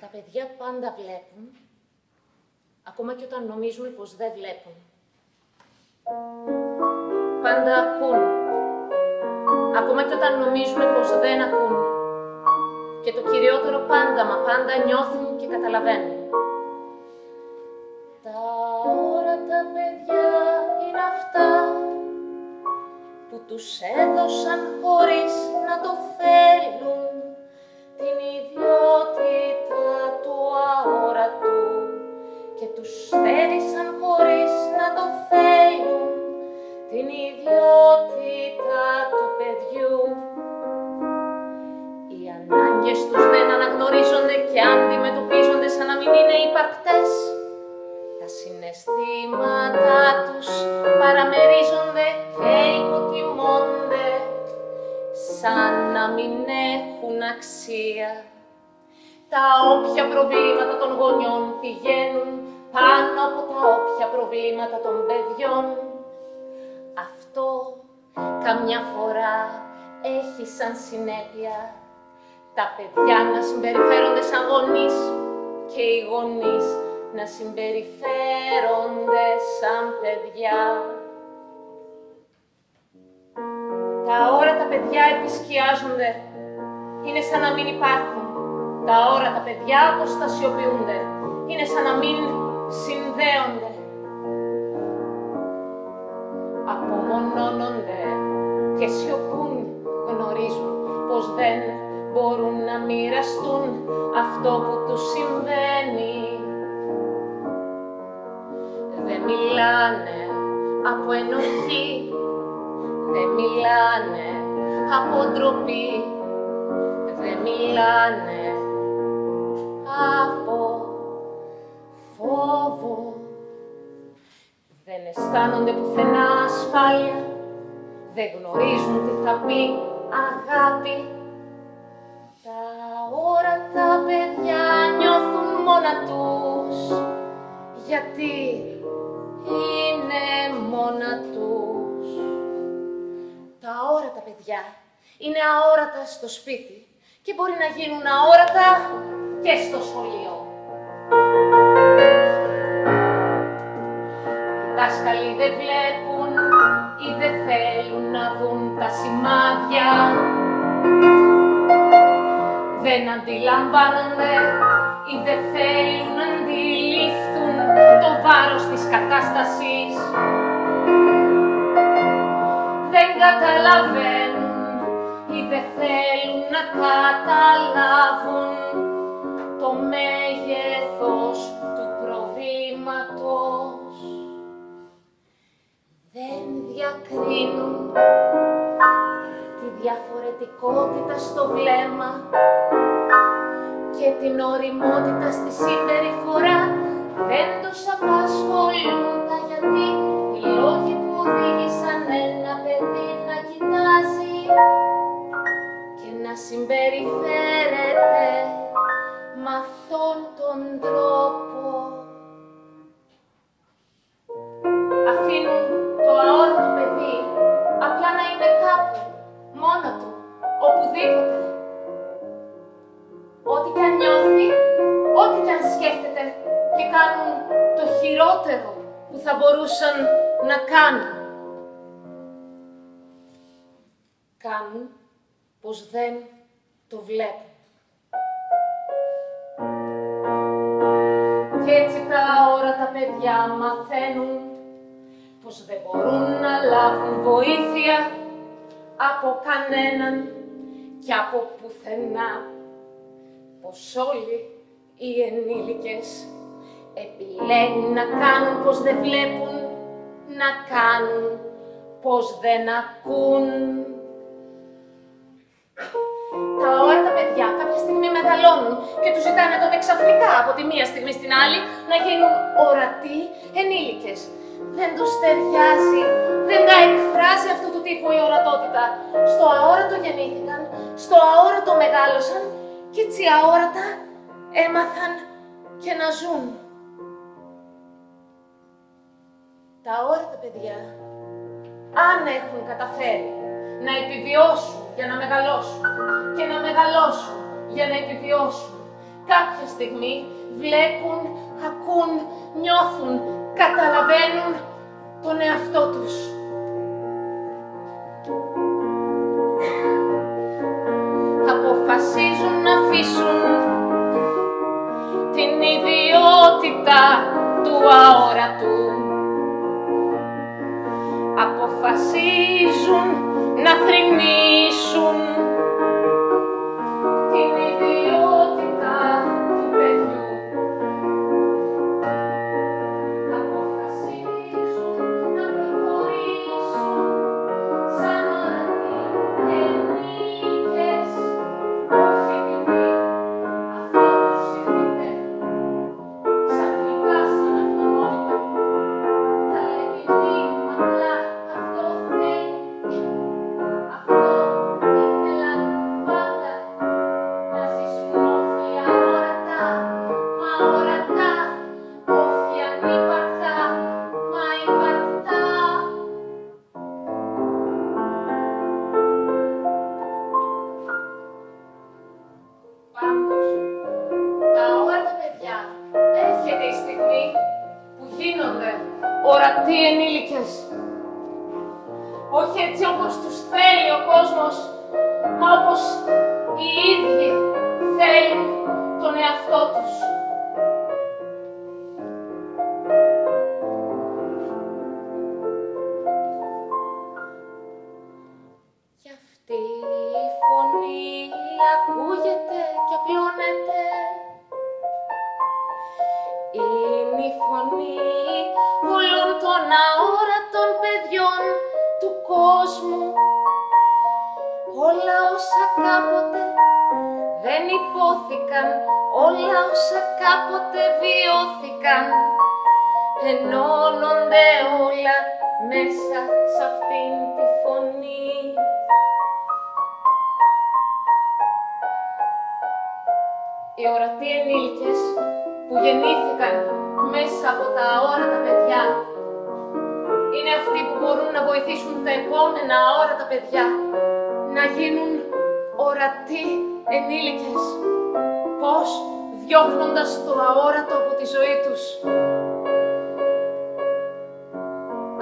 Τα παιδιά πάντα βλέπουν, ακόμα και όταν νομίζουμε πως δεν βλέπουν. Πάντα ακούν, ακόμα και όταν νομίζουμε πως δεν ακούν. Και το κυριότερο πάντα, μα πάντα νιώθουν και καταλαβαίνουν. Τα όρατα παιδιά είναι αυτά που τους έδωσαν χωρίς να το θέλουν την ιδιότητα του αόρατου και τους στέρισαν χωρίς να το θέλουν την ιδιότητα του παιδιού. Οι ανάγκες τους δεν αναγνωρίζονται και αντιμετωπίζονται σαν να μην είναι υπαρκτές. Τα συναισθήματά τους παραμερίζονται και υποτιμώνται σαν να μην έχουν αξία. Τα όποια προβλήματα των γονιών πηγαίνουν πάνω από τα όποια προβλήματα των παιδιών. Αυτό καμιά φορά έχει σαν συνέπεια τα παιδιά να συμπεριφέρονται σαν γονείς και οι γονείς να συμπεριφέρονται σαν παιδιά. Τα όρατα παιδιά επισκιάζονται, είναι σαν να μην υπάρχουν. Τα όρατα παιδιά αποστασιοποιούνται, είναι σαν να μην συνδέονται. Απομονώνονται και σιωπούν, γνωρίζουν πως δεν μπορούν να μοιραστούν αυτό που τους συμβαίνει. Δεν μιλάνε από ενοχή, δεν μιλάνε από ντροπή, δεν μιλάνε από φόβο. Δεν αισθάνονται πουθενά ασφάλεια, δεν γνωρίζουν τι θα πει αγάπη. Τα όρατα παιδιά νιώθουν μόνα τους, γιατί είναι μόνα τους. Τα αόρατα παιδιά είναι αόρατα στο σπίτι και μπορεί να γίνουν αόρατα και στο σχολείο. Οι δάσκαλοι δεν βλέπουν ή δεν θέλουν να δουν τα σημάδια. Δεν αντιλαμβάνονται ή δεν θέλουν να αντιληφθούν το βάρος της κατάστασης. Δεν καταλαβαίνουν ή δεν θέλουν να καταλάβουν το μέγεθος του προβλήματος. Δεν διακρίνουν τη διαφορετικότητα στο βλέμμα και την ωριμότητα στη συμπεριφορά. Δεν τους απασχολούν τα γιατί, οι λόγοι που οδήγησαν ένα παιδί να κοιτάζει και να συμπεριφέρεται με αυτόν τον τρόπο. Αφήνουν το αόρατο παιδί απλά να είναι κάπου, μόνο του, οπουδήποτε. Ό,τι κι αν νιώθει, ό,τι κι αν σκέφτεται και κάνουν το χειρότερο που θα μπορούσαν να κάνουν. Κάνουν πως δεν το βλέπουν. Κι έτσι τα αόρατα παιδιά μαθαίνουν πως δεν μπορούν να λάβουν βοήθεια από κανέναν και από πουθενά. Πως όλοι οι ενήλικες επιλέγουν να κάνουν πως δεν βλέπουν, να κάνουν πως δεν ακούν. Τα αόρατα παιδιά κάποια στιγμή μεγαλώνουν και τους ζητάνε τότε ξαφνικά από τη μία στιγμή στην άλλη να γίνουν ορατοί ενήλικες. Δεν τους ταιριάζει, δεν τα εκφράζει αυτού του τύπου η ορατότητα. Στο αόρατο γεννήθηκαν, στο αόρατο μεγάλωσαν και έτσι αόρατα έμαθαν και να ζουν. Τα αόρατα παιδιά, αν έχουν καταφέρει να επιβιώσουν για να μεγαλώσουν και να μεγαλώσουν για να επιβιώσουν κάποια στιγμή βλέπουν, ακούν, νιώθουν, καταλαβαίνουν τον εαυτό τους. Αποφασίζουν να αφήσουν την ιδιότητα του αόρατου. Αποφασίζουν να θρηνήσουν την ιδιότητα του παιδιού. Αποφασίζουν να προχωρήσουν σαν ορατοί ενήλικες, όχι επειδή αυτό τους έρχεται ξαφνικά σαν αυτονόητο, αλλά επειδή απλά αυτό θέλει. Αυτό ήθελαν πάντα, να ζήσουν όχι αόρατα, μα ορατά, όχι ανύπαρκτα, μα υπαρκτά. Πάντως, τα αόρατα παιδιά, έρχεται η στιγμή που γίνονται ορατοί ενήλικες. Όχι έτσι όπως τους θέλει ο κόσμος, μα όπως οι ίδιοι θέλουν τον εαυτό τους. Κι αυτή η φωνή ακούγεται και απλώνεται. Είναι η φωνή όλων των αόρατων παιδιών του κόσμου. Όλα όσα κάποτε δεν υπόθηκαν, όλα όσα κάποτε βιώθηκαν, ενώνονται όλα μέσα σ' αυτήν τη φωνή. Οι ορατοί ενήλικες που γεννήθηκαν μέσα από τα αόρατα παιδιά είναι αυτοί που μπορούν να βοηθήσουν τα επόμενα αόρατα παιδιά να γίνουν ορατοί ενήλικες. Πώς? Διώχνοντας το αόρατο από τη ζωή τους.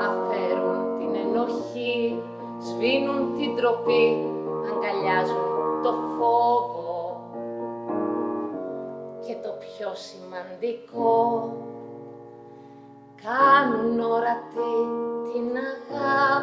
Αφαίρουν την ενοχή, σβήνουν την ντροπή, αγκαλιάζουν το φόβο. Και το πιο σημαντικό, κάνουν ορατή την αγάπη.